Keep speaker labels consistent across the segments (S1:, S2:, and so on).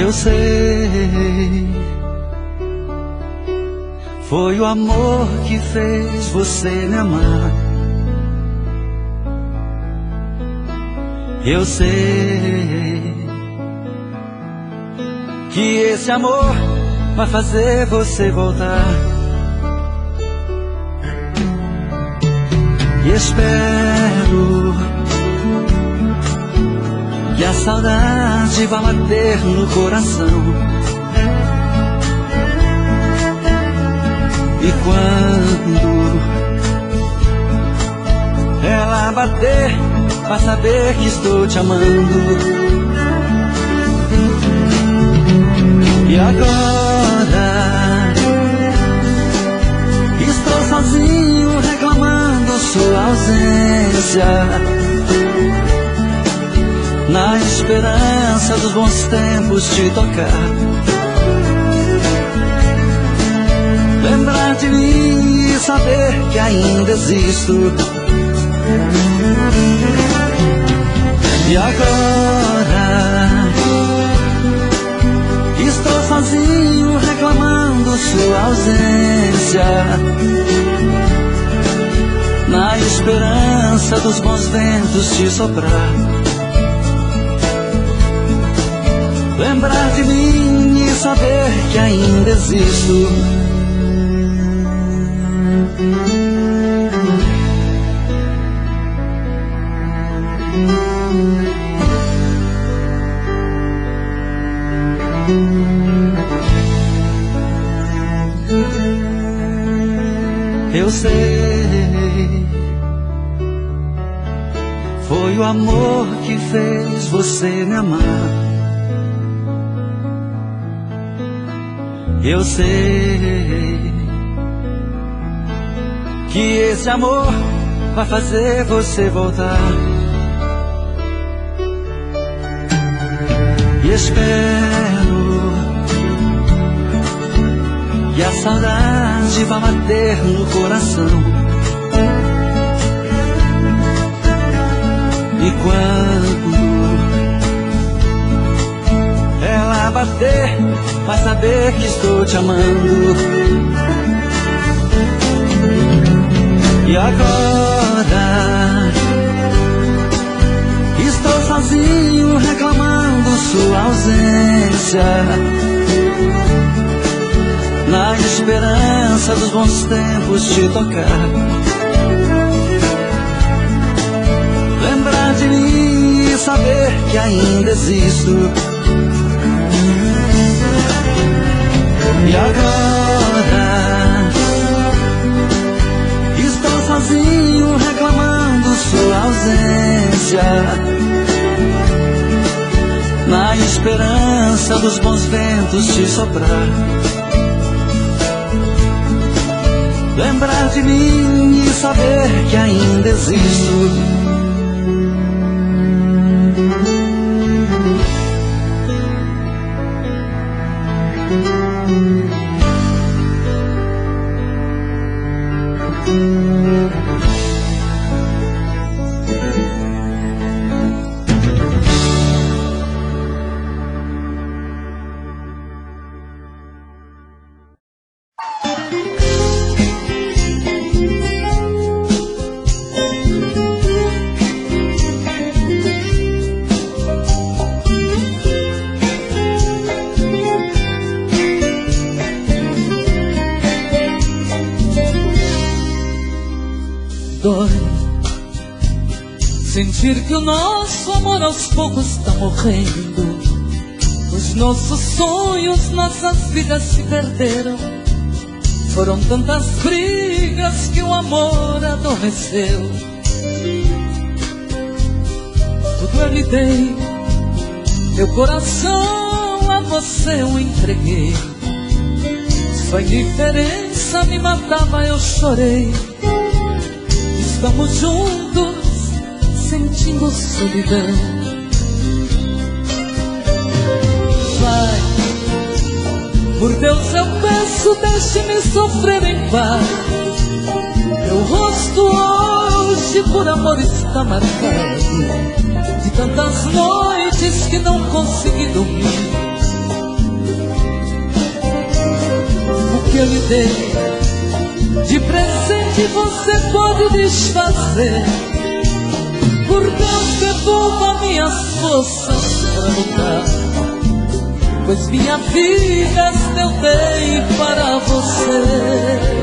S1: Eu sei, foi o amor que fez você me amar. Eu sei que esse amor vai fazer você voltar. E espero que a saudade vá bater no coração. E quando ela bater, vai saber que estou te amando. E agora estou sozinho reclamando sua ausência, na esperança dos bons tempos te tocar. Lembrar de mim e saber que ainda existo. E agora estou sozinho reclamando sua ausência, na esperança dos bons ventos te soprar. Lembrar de mim e saber que ainda existo. Eu sei, foi o amor que fez você me amar. Eu sei que esse amor vai fazer você voltar. E espero que a saudade vá bater no coração. E quando ela bater, vai saber que estou te amando. E agora estou sozinho reclamando sua ausência, na esperança dos bons tempos te tocar. Lembrar de mim e saber que ainda existo. E agora estou sozinho reclamando sua ausência, na esperança dos bons ventos te soprar. Lembrar de mim e saber que ainda existo.
S2: Sentir que o nosso amor aos poucos está morrendo, os nossos sonhos, nossas vidas se perderam. Foram tantas brigas que o amor adormeceu. Tudo eu lhe dei, meu coração a você eu entreguei. Sua indiferença me matava, eu chorei. Estamos juntos, sentindo solidão. Vai, por Deus eu peço, deixe-me sofrer em paz. Meu rosto hoje por amor está marcado, de tantas noites que não consegui dormir. lhe dei de presente você pode desfazer. Por Deus, devolva minhas forças para lutar, pois minha vida esta eu dei para você.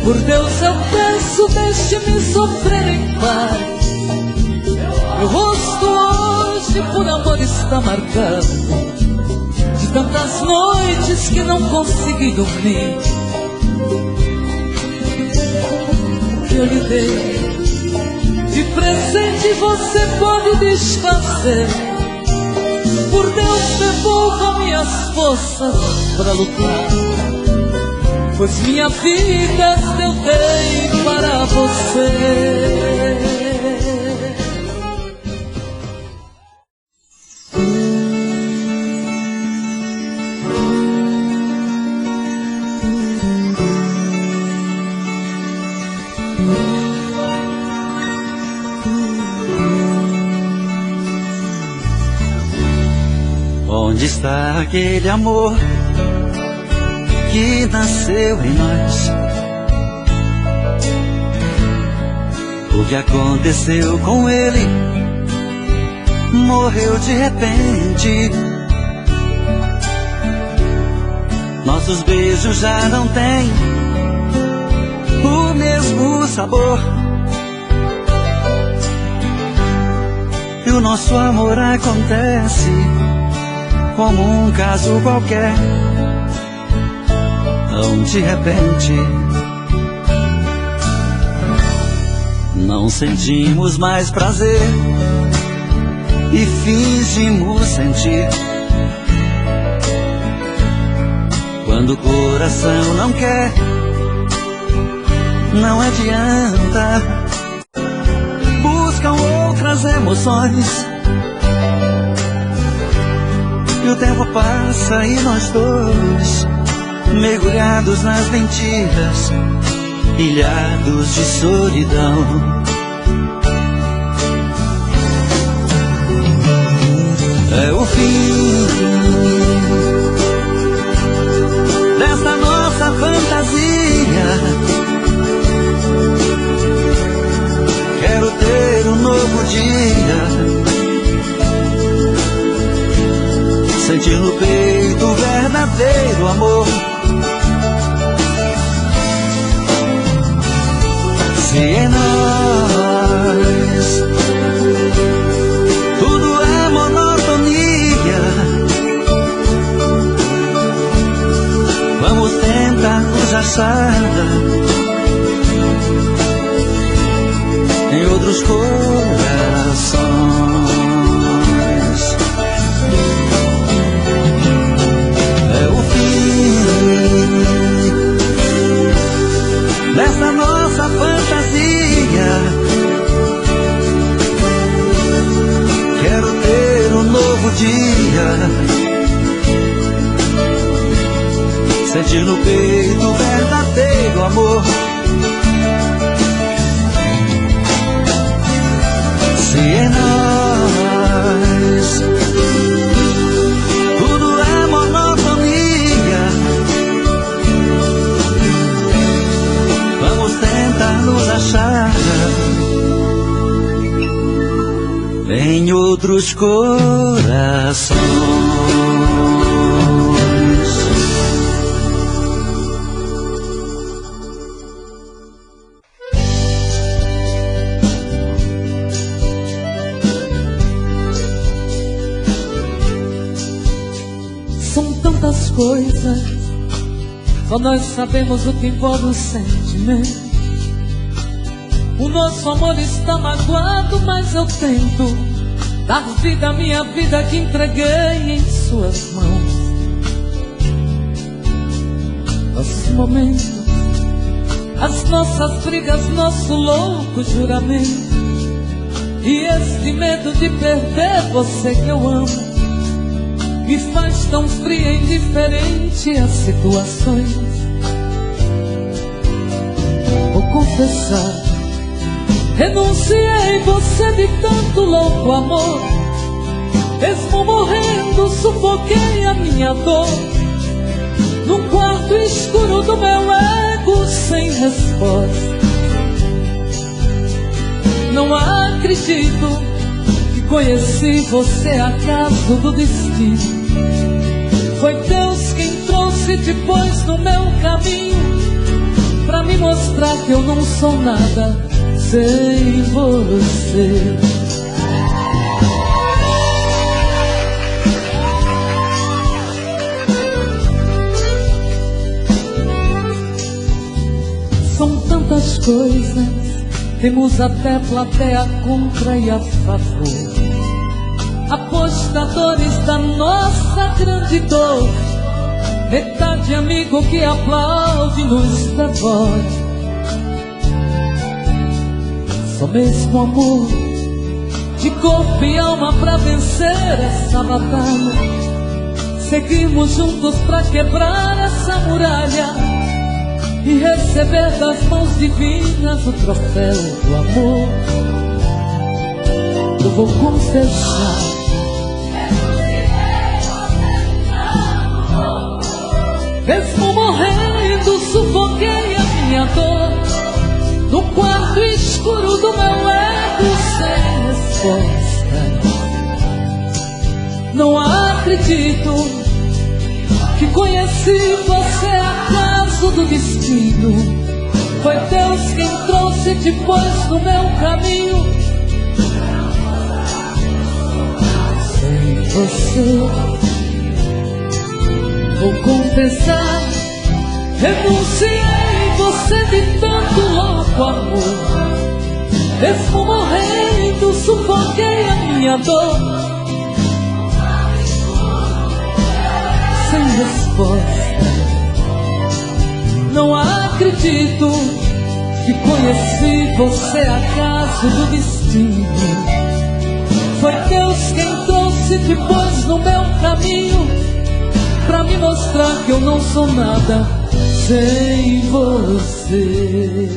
S2: Por Deus eu peço, deixe-me sofrer em paz. Meu rosto hoje por amor está marcado de tantas noites que não consegui dormir. O que eu lhe dei de presente você pode desfazer. Por Deus, devolva minhas forças para lutar, pois minha vida eu dei para você.
S1: Onde está aquele amor que nasceu em nós? O que aconteceu com ele? Morreu de repente. Nossos beijos já não têm o mesmo sabor, e o nosso amor acontece como um caso qualquer, tão de repente. Não sentimos mais prazer e fingimos sentir. Quando o coração não quer, não adianta. Buscam outras emoções, e o tempo passa e nós dois, mergulhados nas mentiras, ilhados de solidão. É o fim desta nossa fantasia. Quero ter um novo dia, sentir no peito o verdadeiro amor. Se em nós tudo é monotonia, vamos tentar nos achar em outros corações. É o fim dessa nossa fantasia. Quero ter um novo dia, sentir no peito o verdadeiro amor. Se em nós tudo é monotonia, vamos tentar nos achar em outros corações.
S2: São tantas coisas, só nós sabemos o que envolve o sentimento. O nosso amor está magoado, mas eu tento dar vida à minha vida que entreguei em suas mãos. Nossos momentos, as nossas brigas, nosso louco juramento, E esse medo de perder você que eu amo me faz tão fria e indiferente às situações. Vou confessar, renunciei você de tanto louco amor. Mesmo morrendo, sufoquei a minha dor num quarto escuro do meu ego sem resposta. Não acredito que conheci você acaso do destino. Foi Deus quem trouxe depois no meu caminho pra me mostrar que eu não sou nada sem você. São tantas coisas, temos até plateia contra e a favor, apostadores da nossa grande dor, metade amigo que aplaude e nos devora. Só mesmo amor de corpo e alma pra vencer essa batalha. Seguimos juntos pra quebrar essa muralha e receber das mãos divinas o troféu do amor. Eu vou confessar, mesmo morrendo, sufoquei a minha dor no quarto escuro do meu ego sem resposta. Não acredito que conheci você acaso do destino. Foi Deus quem trouxe depois no meu caminho. Sem você, vou confessar, renunciei você de tanto louco amor. Mesmo morrendo, sufoquei a minha dor sem resposta. Não acredito que conheci você acaso do destino. Foi Deus quem trouxe depois no meu caminho pra me mostrar que eu não sou nada sem você.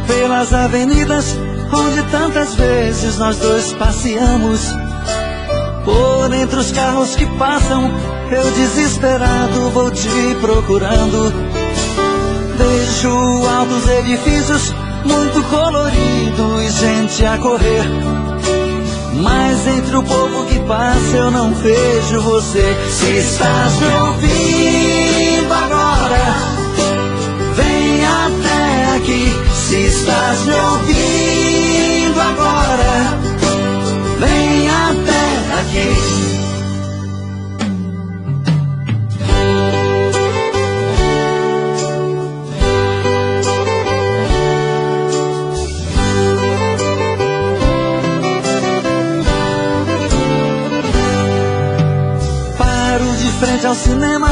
S1: Pelas avenidas onde tantas vezes nós dois passeamos, por entre os carros que passam, eu desesperado vou te procurando. Vejo altos edifícios, muito colorido e gente a correr, mas entre o povo que passa eu não vejo você. Se estás me ouvindo agora, vem até aqui. Se estás me ouvindo agora, vem até aqui. Paro de frente ao cinema,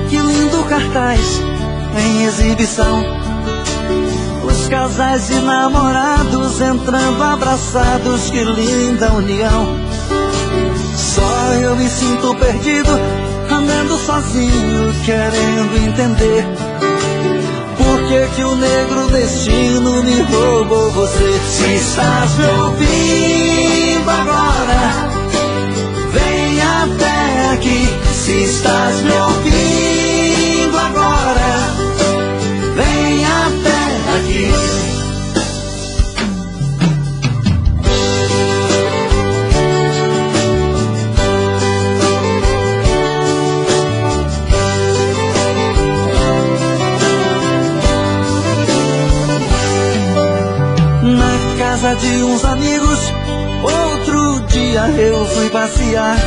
S1: que lindo cartaz em exibição. Os casais de namorados entrando abraçados, que linda união. Só eu me sinto perdido, andando sozinho, querendo entender por que o negro destino me roubou você. Se estás me ouvindo agora, vem até aqui. Se estás me ouvindo agora, vem até aqui. Na casa de uns amigos, outro dia eu fui passear.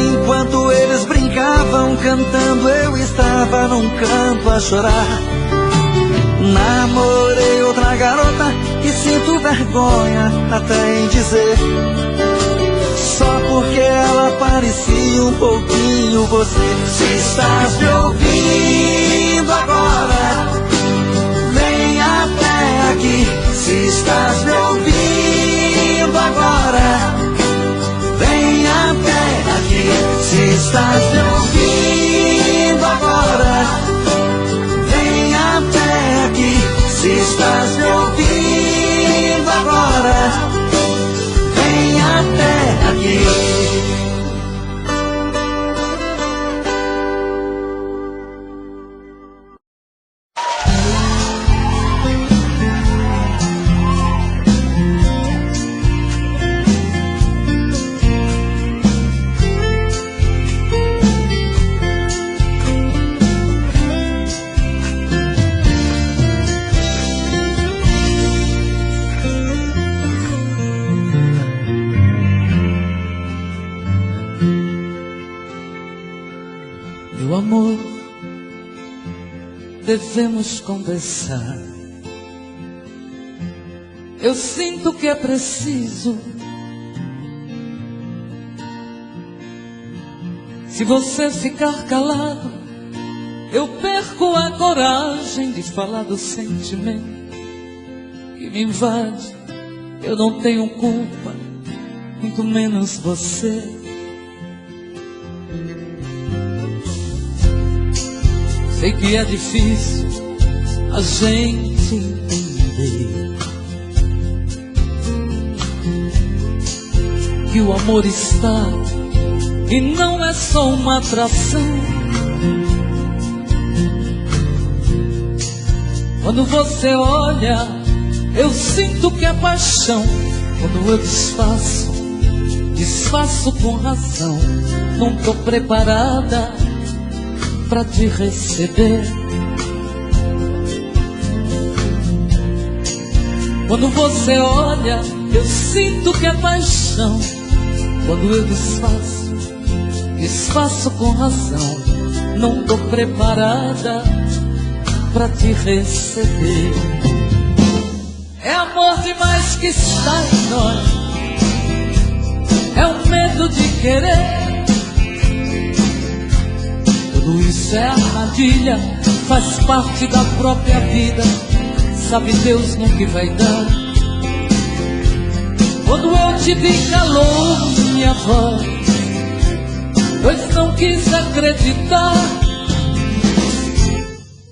S1: Enquanto eles brincavam, cantando, eu estava num canto a chorar. Namorei outra garota e sinto vergonha até em dizer, só porque ela parecia um pouquinho você. Se estás me ouvindo agora, vem até aqui. Se estás me ouvindo agora, vem até aqui. Se estás me ouvindo agora, vem até aqui. Se estás me ouvindo agora, vem até aqui.
S2: Meu amor, devemos conversar. Eu sinto que é preciso. Se você ficar calado, eu perco a coragem de falar do sentimento que me invade. Eu não tenho culpa, muito menos você. Sei que é difícil a gente entender que o amor está e não é só uma atração. Quando você olha, eu sinto que é paixão. Quando eu desfaço com razão. Não tô preparada pra te receber. Quando você olha, eu sinto que é paixão. Quando eu desfaço com razão. Não tô preparada pra te receber. É amor demais que está em nós, é o medo de querer. Tudo isso é armadilha, faz parte da própria vida. Sabe Deus no que vai dar. Quando eu te vi calou minha voz, pois não quis acreditar.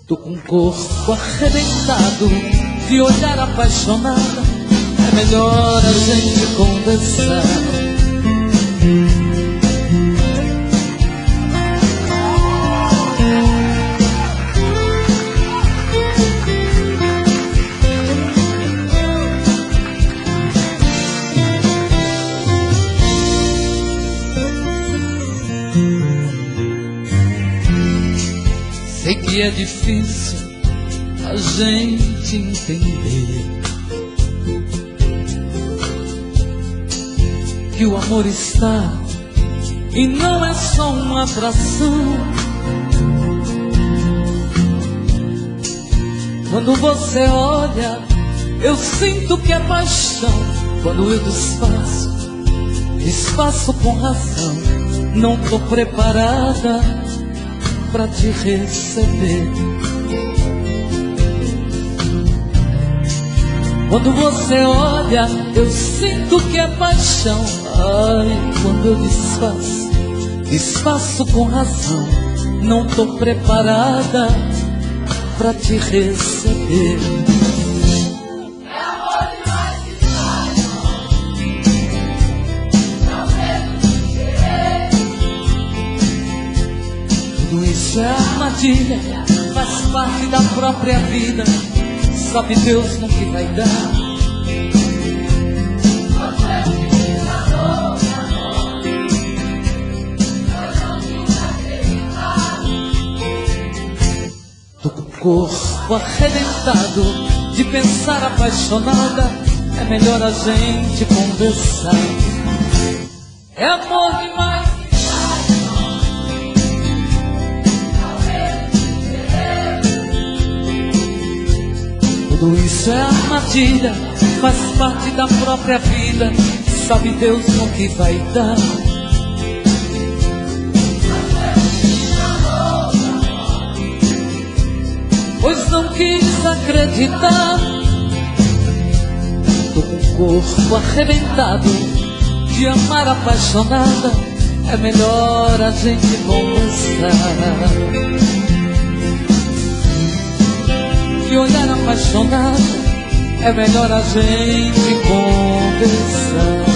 S2: Tô com o corpo arrebentado de olhar apaixonada. É melhor a gente conversar. Sei que é difícil a gente entender que o amor está e não é só uma atração. Quando você olha, eu sinto que é paixão. Quando eu desfaço com razão. Não tô preparada pra te receber. Quando você olha, eu sinto que é paixão. Ai, quando eu desfaço com razão. Não tô preparada pra te receber.
S3: É amor demais que sai, não medo de querer.
S2: Tudo isso é armadilha, faz parte da própria vida. Sabe Deus no que vai dar. Tô com o corpo arrebentado de pensar apaixonada. É melhor a gente conversar. É amor demais. Tudo Tudo isso é armadilha, faz parte da própria vida. Sabe Deus no que vai dar. Pois não quis acreditar. Tô com o corpo arrebentado de amar apaixonada. É melhor a gente conversar. De olhar apaixonado, é melhor a gente conversar.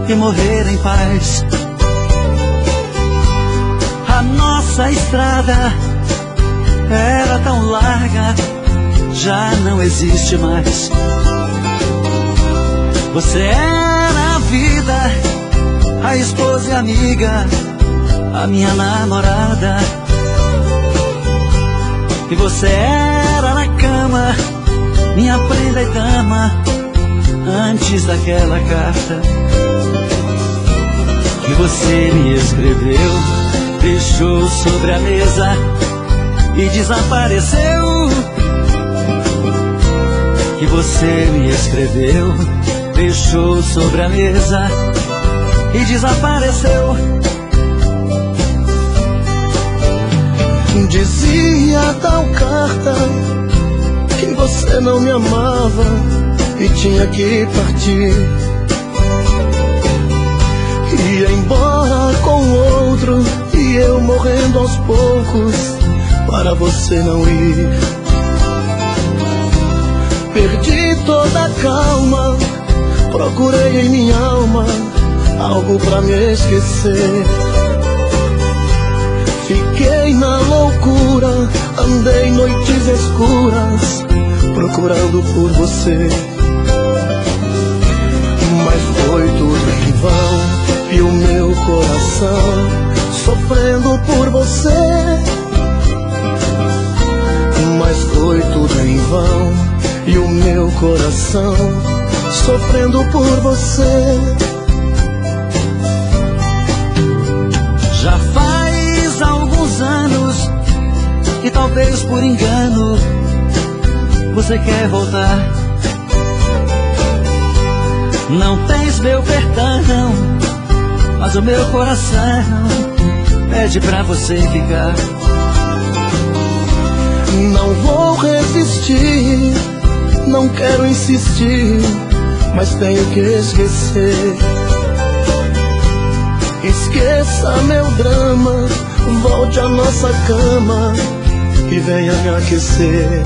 S1: E morrer em paz. A nossa estrada era tão larga, já não existe mais. Você era a vida, a esposa e amiga, a minha namorada. E você era na cama, minha prenda e dama, antes daquela carta que você me escreveu, deixou sobre a mesa e desapareceu. Que você me escreveu, deixou sobre a mesa e desapareceu.
S4: Dizia tal carta que você não me amava e tinha que partir. Ia embora com outro e eu morrendo aos poucos para você não ir. Perdi toda a calma, procurei em minha alma algo pra me esquecer. Fiquei na loucura, andei noites escuras procurando por você. Mas foi tudo em vão e o meu coração sofrendo por você. Mas foi tudo em vão e o meu coração sofrendo por você.
S1: Já faz alguns anos e talvez por engano você quer voltar. Não tens meu perdão, mas o meu coração pede pra você ficar.
S4: Não vou resistir, não quero insistir, mas tenho que esquecer. Esqueça meu drama, volte à nossa cama e venha me aquecer.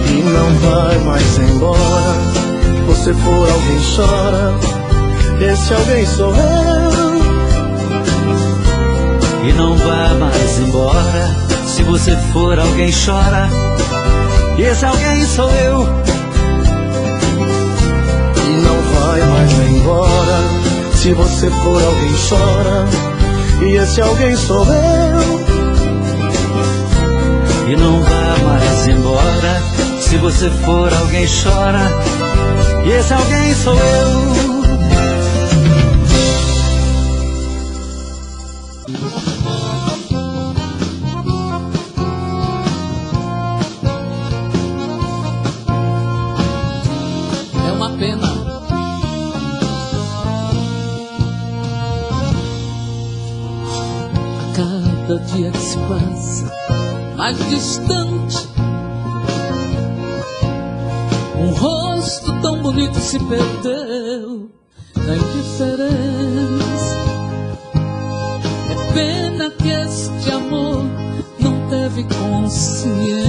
S4: E não vai mais embora, você for alguém chora, esse alguém sou eu.
S1: E não vá mais embora, se você for alguém chora, e esse alguém sou eu.
S4: E não vai mais embora, se você for alguém chora, e esse alguém sou eu.
S1: E não vá mais embora, se você for alguém chora, e esse alguém sou eu.
S2: É uma pena. A cada dia que se passa mais distante, um rosto tão bonito se perdeu na indiferença. É pena que este amor não teve consciência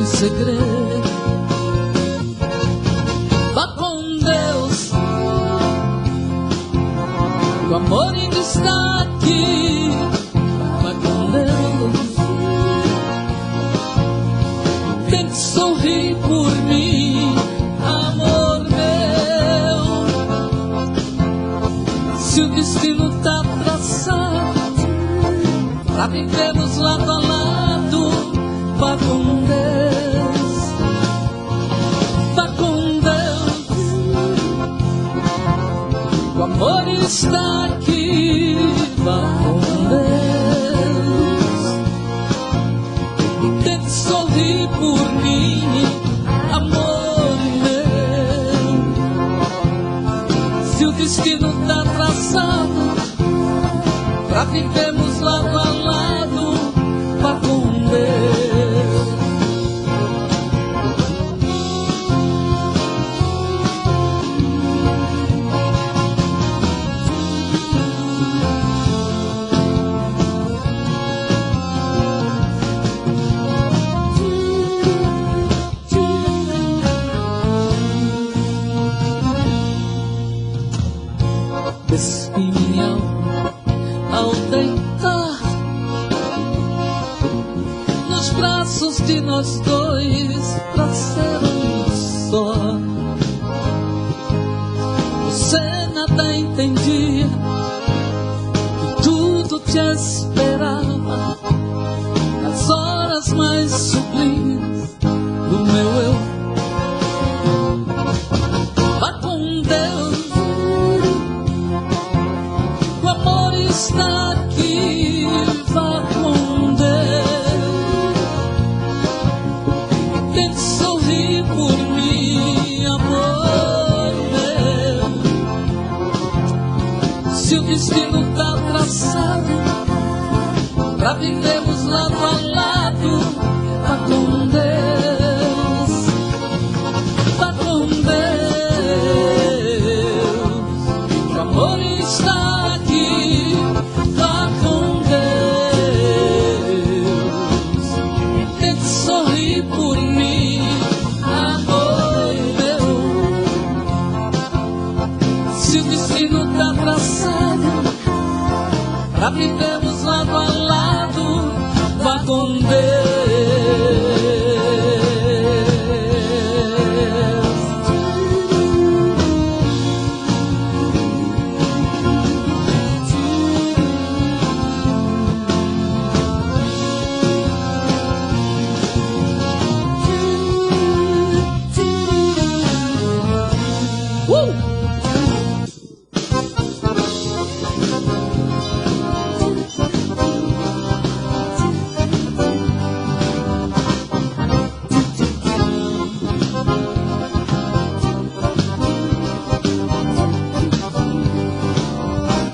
S2: sem segredo. Vá com Deus, o amor ainda está aqui. Vá com Deus, tente sorrir por mim, amor meu. Se o destino tá traçado pra vivermos lado a lado, vá com Deus, vá com Deus. O amor está aqui, vá com Deus. Tente sorrir por mim, amor meu. Se o destino tá traçado pra vivermos lado a lado, vá com Deus. Despi minha alma ao deitar nos braços de nós dois pra ser um só. Você nada entendia e tudo te esperava nas horas mais sublimes do meu eu. Vá com Deus, o amor está aqui, vá com Deus. Tente sorrir por mim, amor meu. Se o destino tá traçado pra vivermos lado a lado, vá com Deus, vá com Deus. O amor está aqui, vá com Deus. Tente sorrir por mim, amor meu. Se o destino tá traçado pra vivermos lado a lado, vá com Deus.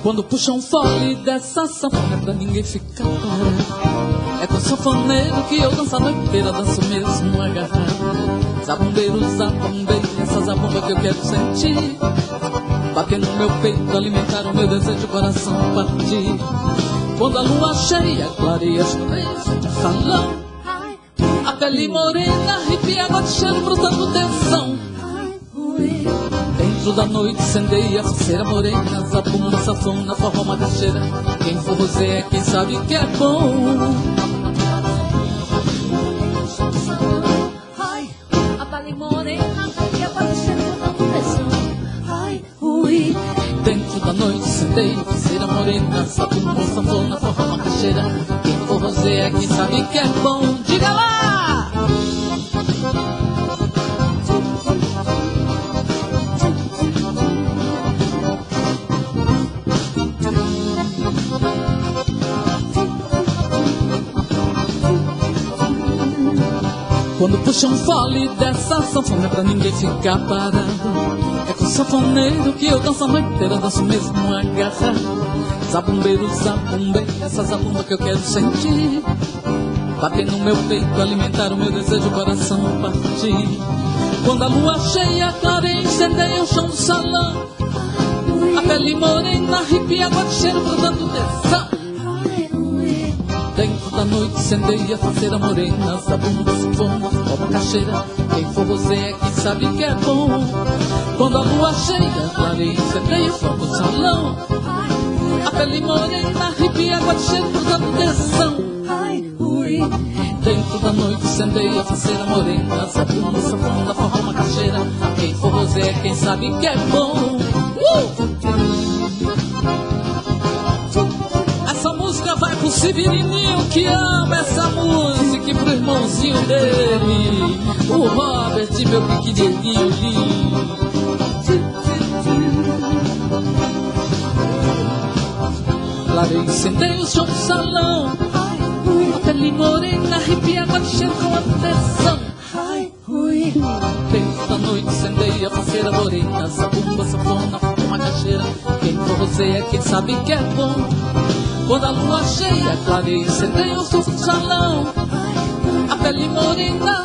S2: Quando puxa um fole dessa sanfona é pra ninguém ficar parado. É com o sanfoneiro que eu danço a noite inteira, danço mesmo agarrado. Zabumbeiro, zabumbeiro, essa zabumba que eu quero sentir, bater no meu peito, alimentar o meu desejo, o coração partir. Quando a lua cheia clareia as nuvens de salão, a pele morena arrepia, água de cheiro brotando tensão. Dentro da noite incendeia a cera morena, zabumba, safona, forró, macaxeira. Quem for você é quem sabe que é bom.
S5: A pele morena e a água de cheiro brotando tensão.
S2: Dentro da noite incendeia a cera morena, zabumba, safona, forró, macaxeira. Quem for você é quem sabe que é bom. Diga lá! Quando puxa um fole dessa sanfona é pra ninguém ficar parado. É com o sanfoneiro que eu danço a noite inteira, danço mesmo agarrado. Zabumbeiro, zabumbeiro, essa zabumba que eu quero sentir, bater no meu peito, alimentar o meu desejo, o coração partir. Quando a lua cheia clareia, incendeia o chão do salão, a pele morena arrepia, água de cheiro brotando tensão. Dentro da noite incendeia, faceira morena, zabumba, sanfona, rouba cacheira. Quem for você é que sabe que é bom. Quando a lua cheia, clareia, incendeia, fogo no salão. A pele morena arrepia, água de cheiro, dando tesão. Dentro da noite incendeia, faceira morena, zabumba, sanfona, rouba cacheira. Quem for você é quem sabe que é bom. Essa música vai pro Severininho que ama essa música, e pro irmãozinho dele, o Robert, meu pequenininho lindo. Clareia, incendeia o show do salão. A pele morena arrepia, água de cheiro com atenção. Dentro da noite incendeia, faceira morena, zabumba, sanfona, uma cacheira. Quem for você é quem sabe que é bom. Quando a lua cheia, clareia, incendeia o som do salão. A pele morena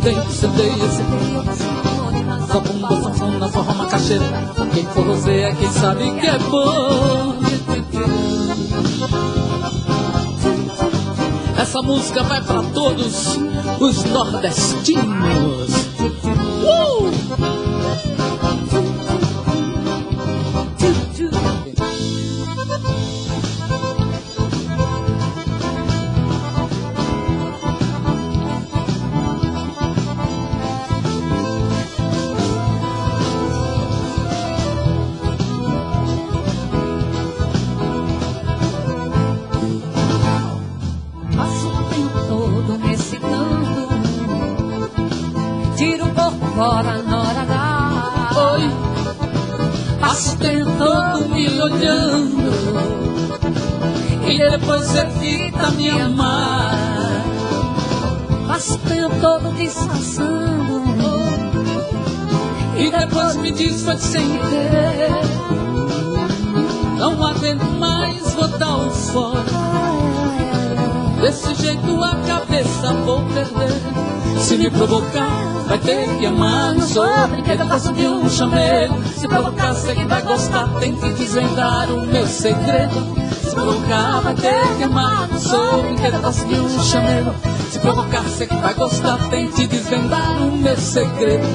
S2: dentro incendeia, zabumba, sanfona, uma cacheira. Quem for você é quem sabe que é bom. Essa música vai pra todos os nordestinos.
S5: Fora na hora da...
S2: Oi, passo o tempo todo me olhando, e depois você fica me amar.
S5: Passo o tempo todo disfarçando,
S2: e depois me diz foi sem querer. Não aguento mais, vou dar um fora. Desse jeito a cabeça vou perder. Se me provocar, vai ter que amar. Não sou brinquedo, faço de um chamego. Se provocar, sei que vai gostar, tem que desvendar o meu segredo. Se provocar, vai ter que amar. Não sou brinquedo, faço de um chamego. Se provocar, sei que vai gostar, tem que desvendar o meu segredo.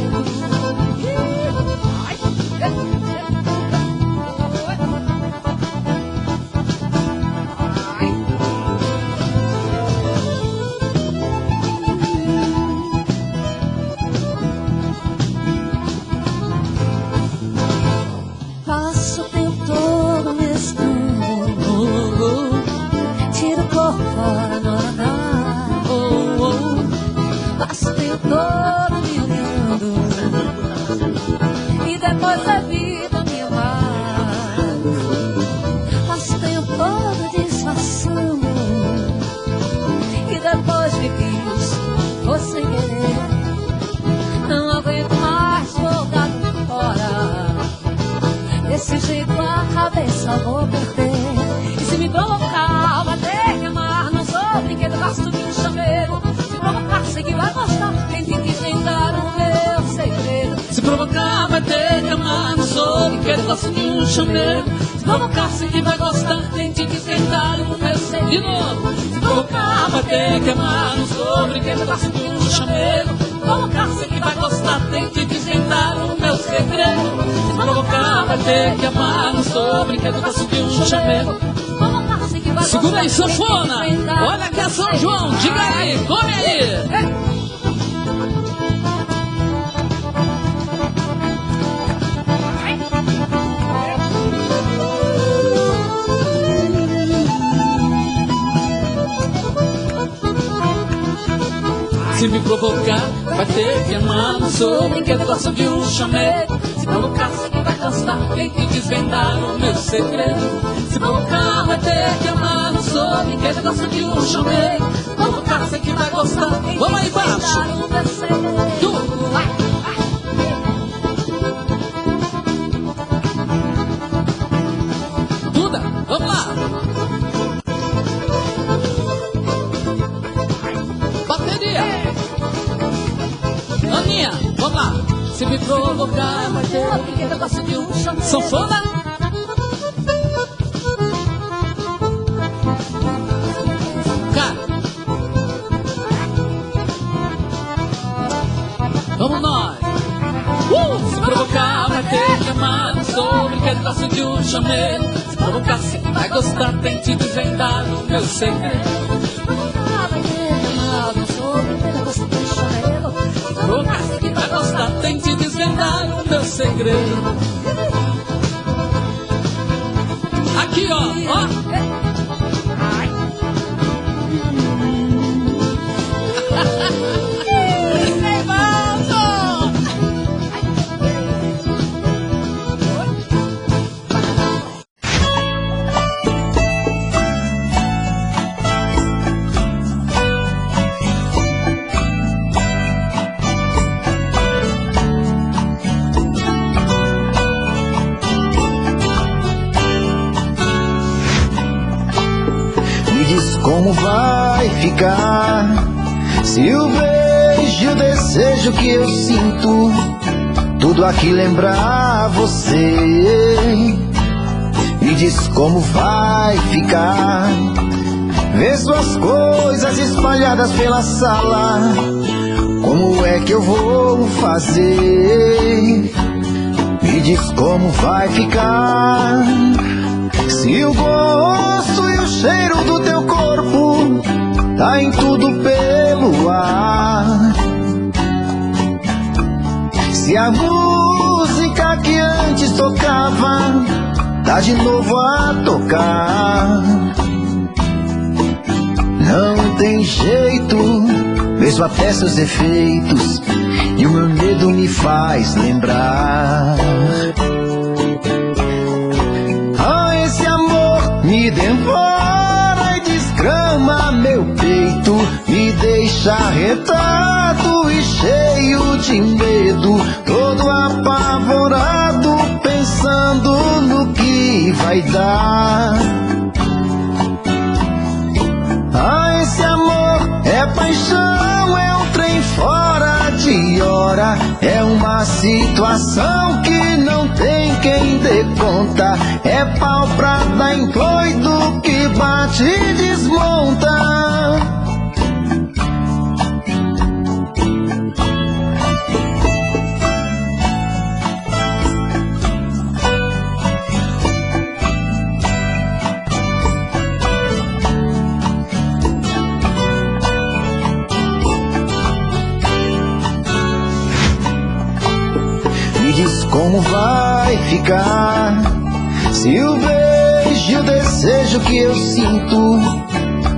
S5: Vou perder. E se me provocar, vai ter que amar. Não sou brinquedo, gasto de um chameiro. Se provocar, sei que vai gostar, tente desvendar o meu segredo.
S2: Se provocar, vai ter que amar. Não sou brinquedo, gasto de um chameiro. Se provocar, sei que vai gostar, tente desvendar o meu segredo. De novo. Se provocar, vai ter que amar. Não sou brinquedo, gasto de um chameiro. Se provocar, sei que vai gostar, tente desvendar o meu segredo. Se provocar, vai ter que amar. Não sou brinquedo, gasto de um chameiro. Segura aí, sanfona. Olha que é São João. Diga aí, come aí. Se me provocar, vai ter que amar. Não sou brinquedo, gosto de um chamego. Se provocar, sei que vai gostar, tem que desvendar o meu segredo. Se provocar, vai ter que amar. Não sou brinquedo, gosto de um chamego. Se provocar, sei que vai gostar. Vamos aí embaixo. Tudo. Vai. Duda, vamos lá. Aninha, vamos lá. Se me provocar, vai ter brinquedo, gosto de um chamego. Sanfona? pedaço de um chamego. Se provocar, se vai gostar, tente desvendar o meu segredo.
S5: Vai ter amado, sou primeira, gosto de chamego.
S2: Se provocar, se vai gostar, tente desvendar o meu segredo. Aqui, ó.
S4: Como vai ficar se o beijo e o desejo que eu sinto tudo aqui lembrar você? Me diz como vai ficar ver suas coisas espalhadas pela sala. Como é que eu vou fazer? Me diz como vai ficar se o gosto e o cheiro do teu corpo tá em tudo pelo ar. Se a música que antes tocava tá de novo a tocar. Não tem jeito, mesmo até seus efeitos, e o meu medo me faz lembrar. Esse amor me devora e desgrama meu peito, me deixa arretado e cheio de medo, todo apavorado, pensando no que vai dar. Esse amor é paixão, é um trem fora de hora, é uma situação que não tem quem dê conta, é pau pra dar em doido que bate e desmonta. Como vai ficar se o beijo e o desejo que eu sinto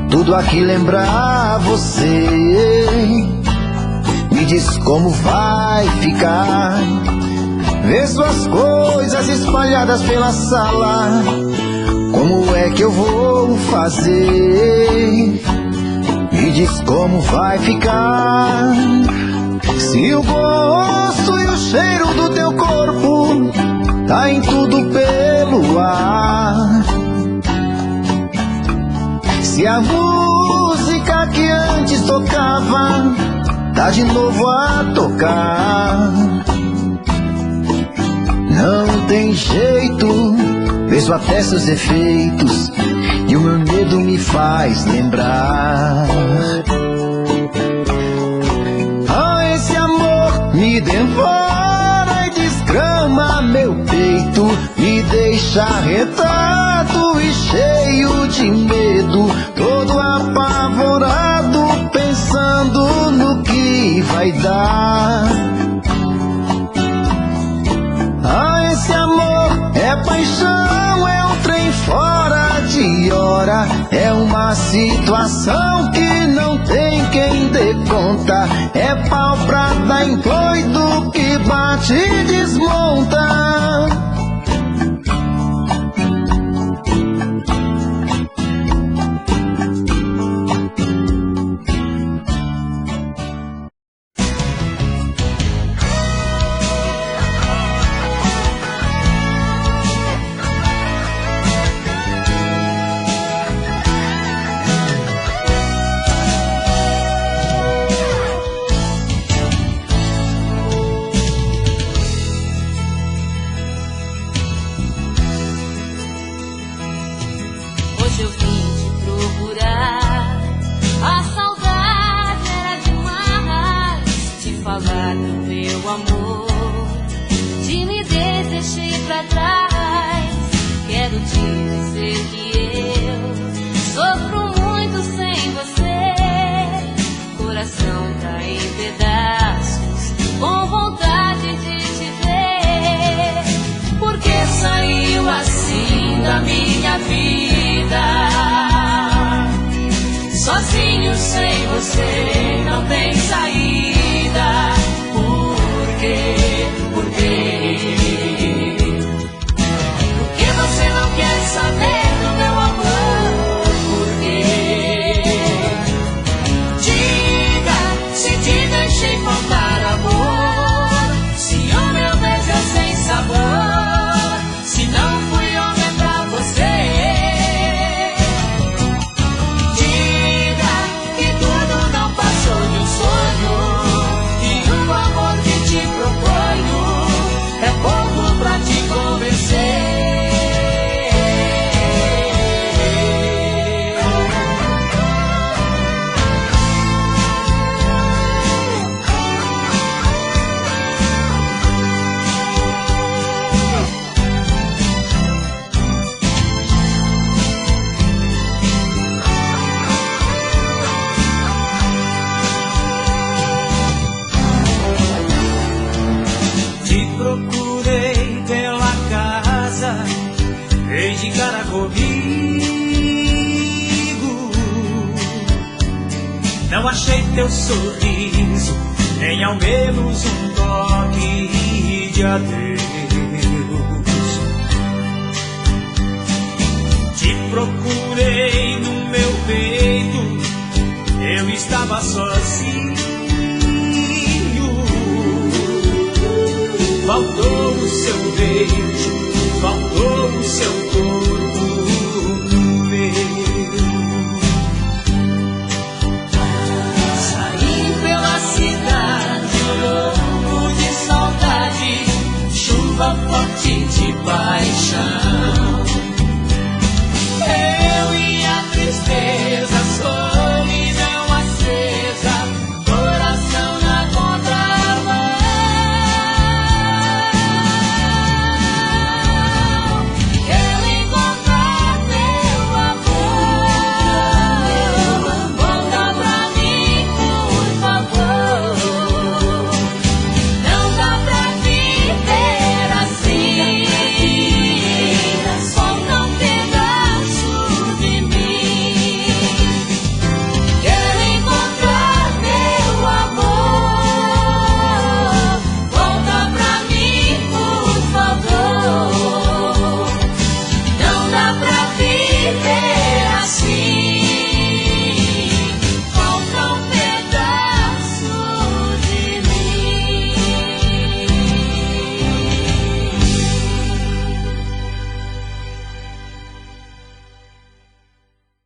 S4: tudo aqui lembrar você? Me diz como vai ficar ver suas coisas espalhadas pela sala. Como é que eu vou fazer? Me diz como vai ficar se o gosto e o cheiro do teu corpo tá em tudo pelo ar. Se a música que antes tocava tá de novo a tocar. Não tem jeito, mesmo até seus efeitos, e o meu medo me faz lembrar. Esse amor me devora e desgrama meu peito, me deixa arretado e cheio de medo, todo apavorado, pensando no que vai dar. Esse amor é paixão, é um trem fora de hora, é uma situação que não tem quem dê conta, é pau pra dar em doido que bate e desmonta.
S5: Hoje eu vim te procurar, a saudade era demais. Te falar do meu amor, de me deixei pra trás. quero te dizer que eu sofro muito sem você. Coração tá em pedaços, com vontade de te ver. Porque saiu assim da minha vida, sozinho sem você não tem saída. Por quê? Por quê? Porque você não quer saber do meu amor? Por quê? Diga se te deixei faltar amor, se o meu beijo é sem sabor, se não fui homem pra você. Diga que tudo não passou de um sonho, e o amor que te proponho é pouco pra te convencer.
S1: Te procurei pela casa, fez de cara comigo. Não achei teu sorriso, nem ao menos um toque de adeus. Te procurei no meu peito, eu estava sozinho. Faltou o seu beijo, faltou o seu corpo no meu.
S2: Saí pela cidade, louco de saudade, chuva forte de paixão. Eu e a tristeza